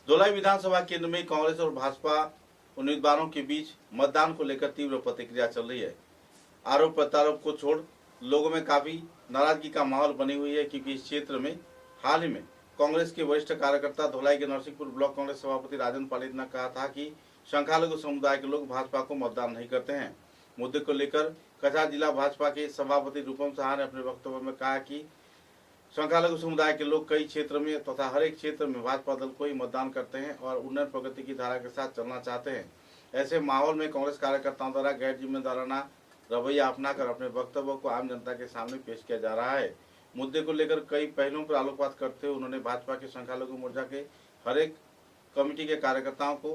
धोलाई विधानसभा केंद्र में कांग्रेस और भाजपा उम्मीदवारों के बीच मतदान को लेकर तीव्र प्रतिक्रिया चल रही है। आरोप प्रत्यारोप को छोड़ लोगों में काफी नाराजगी का माहौल बनी हुई है, क्योंकि इस क्षेत्र में हाल ही में कांग्रेस के वरिष्ठ कार्यकर्ता धोलाई के नरसिंहपुर ब्लॉक कांग्रेस सभापति राजेंद्र पालित ने कहा था कि संख्यालघु समुदाय के लोग भाजपा को मतदान नहीं करते हैं। मुद्दे को लेकर कछार जिला भाजपा के सभापति रूपम साहा ने अपने वक्तव्य में कहा कि संख्यालघु समुदाय के लोग कई क्षेत्र में तथा हर एक क्षेत्र में भाजपा दल को ही मतदान करते हैं और उन्नयन प्रगति की धारा के साथ चलना चाहते हैं। ऐसे माहौल में कांग्रेस कार्यकर्ताओं द्वारा गैर जिम्मेदाराना रवैया अपनाकर अपने वक्तव्यों को आम जनता के सामने पेश किया जा रहा है। मुद्दे को लेकर कई पहलुओं पर आलोकपात करते हुए उन्होंने भाजपा के संख्यालघु मोर्चा के हर एक कमेटी के कार्यकर्ताओं को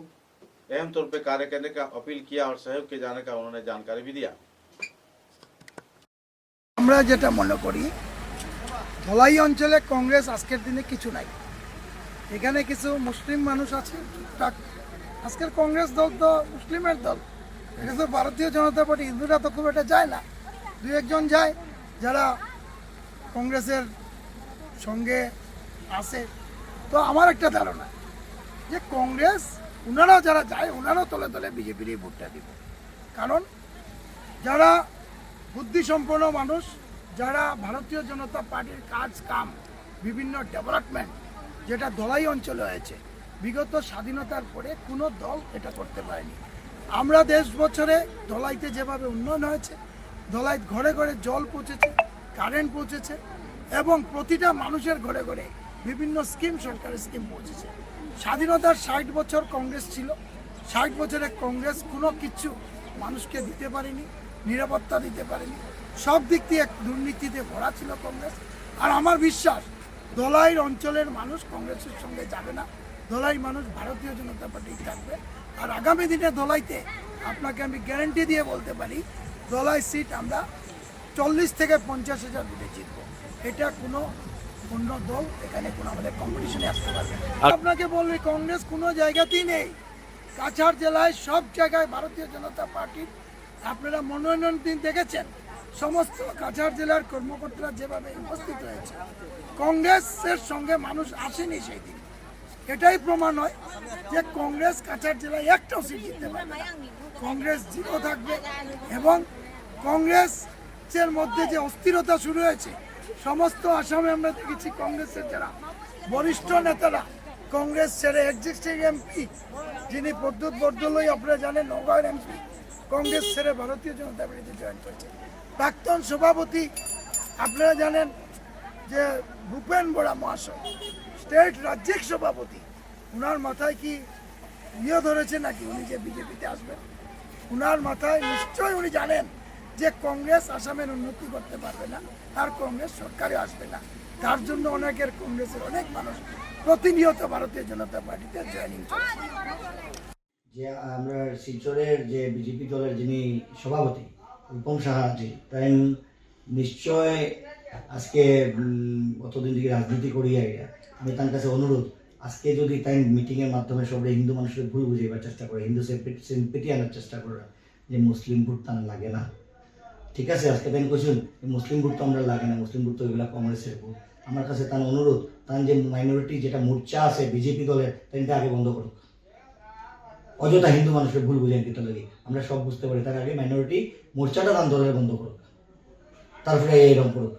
अहम तौर पर कार्य करने का अपील किया और सहयोग किए जाने का उन्होंने जानकारी भी दिया। আমরা যেটা মনে করি ধলাই অঞ্চলে কংগ্রেস আজকের দিনে কিছু নাই। এখানে কিছু মুসলিম মানুষ আছে টুকটাক। আজকের কংগ্রেস দল তো মুসলিমের দল, এটা তো ভারতীয় জনতা পার্টি, হিন্দুরা তো খুব একটা যায় না, দুই একজন যায় যারা কংগ্রেসের সঙ্গে আছে। তো আমার একটা ধারণা যে কংগ্রেস ওনারাও যারা যায় ওনারাও তলে তলে বিজেপিরই ভোটটা দিব, কারণ যারা বুদ্ধিসম্পন্ন মানুষ, যারা ভারতীয় জনতা পার্টির কাজ কাম বিভিন্ন ডেভেলপমেন্ট যেটা ধলাই অঞ্চলে হয়েছে বিগত স্বাধীনতার পরে কোনো দল এটা করতে পারেনি। আমরা 10 বছরে ধলাইতে যেভাবে উন্নয়ন হয়েছে, ধলাই ঘরে ঘরে জল পৌঁছেছে, কারেন্ট পৌঁছেছে এবং প্রতিটা মানুষের ঘরে ঘরে বিভিন্ন স্কিম, সরকারি স্কিম পৌঁছেছে। স্বাধীনতার 60 বছর কংগ্রেস ছিল, 60 বছরে কংগ্রেস কোনো কিছু মানুষকে দিতে পারেনি, নিরাপত্তা দিতে পারেনি, সব দিক দিয়ে দুর্নীতিতে ভরা ছিল কংগ্রেস। আর আমার বিশ্বাস ধলাইয়ের অঞ্চলের মানুষ কংগ্রেসের সঙ্গে যাবে না, ধলাই মানুষ ভারতীয় জনতা পার্টি থাকবে। আর আগামী দিনে ধলাইতে আপনাকে আমি গ্যারান্টি দিয়ে বলতে পারি ধলাই সিট আমরা 40 থেকে 50,000 ভোটে জিতব। এটা কোনো অন্য দল এখানে কোনো আমাদের কম্পিটিশনে আসতে পারবে না। আপনাকে বলবি কংগ্রেস কোনো জায়গাতেই নেই। কাছাড় জেলায় সব জায়গায় ভারতীয় জনতা পার্টির আপনারা মনোনয়ন দিন দেখেছেন, সমস্ত কাছাড় জেলার কর্মকর্তারা যেভাবে উপস্থিত হয়েছে, কংগ্রেসের সঙ্গে মানুষ আসেনি সেই দিন। এটাই প্রমাণ হয় যে কংগ্রেস কাছাড় জেলায় একটাও সিট জিততে পারবে না, কংগ্রেস জিরো থাকবে। এবং কংগ্রেসের মধ্যে যে অস্থিরতা শুরু হয়েছে, সমস্ত আসামে আমরা দেখেছি কংগ্রেসের যারা বরিষ্ঠ নেতারা কংগ্রেস ছেড়ে এক্সিস্টিং এমপি যিনি প্রদ্যুৎ বরদলৈ আপনারা জানেন নগাঁওয়ের এমপি, কংগ্রেস ছেড়ে ভারতীয় জনতা পার্টিতে জয়েন করেছে। প্রাক্তন সভাপতি আপনারা জানেন যে ভূপেন বরা মহাশয়, স্টেট রাজ্যিক সভাপতি, ওনার মাথায় কি ধরেছে নাকি উনি যে বিজেপিতে আসবেন? ওনার মাথায় নিশ্চয়ই উনি জানেন যে কংগ্রেস আসামের উন্নতি করতে পারবে না, আর কংগ্রেস সরকারে আসবে না। তার জন্য অনেকের কংগ্রেসের অনেক মানুষ প্রতিনিয়ত ভারতীয় জনতা পার্টিতে জয়েনিং করছে। যে আমরা শিলচরের যে বিজেপি দলের যিনি সভাপতি রূপম সাহা জি, তাই নিশ্চয় আজকে অতদিন থেকে রাজনীতি করিয়া আমি তার কাছে অনুরোধ, আজকে যদি তাই মিটিংয়ের মাধ্যমে সবাই হিন্দু মানুষের ভুল বুঝাইবার চেষ্টা করে, হিন্দু সিম্পেটি আনার চেষ্টা করে যে মুসলিম ভোট তার লাগে না, ঠিক আছে, আজকে তাই কইছেন মুসলিম ভোট তো আমরা লাগে না, মুসলিম ভোট তো এগুলা কংগ্রেসের ভোট। আমার কাছে তার অনুরোধ, তার যে মাইনরিটি যেটা মোর্চা আছে বিজেপি দলের, তাইটা আগে বন্ধ করুক। অযথা হিন্দু মানুষের ভুল বুঝেন কিতা লাগে, আমরা সব বুঝতে পারি, তার আগে মাইনরিটি মোর্চাটা দান দলের বন্ধ করুক, তারপরে এরকম করুক।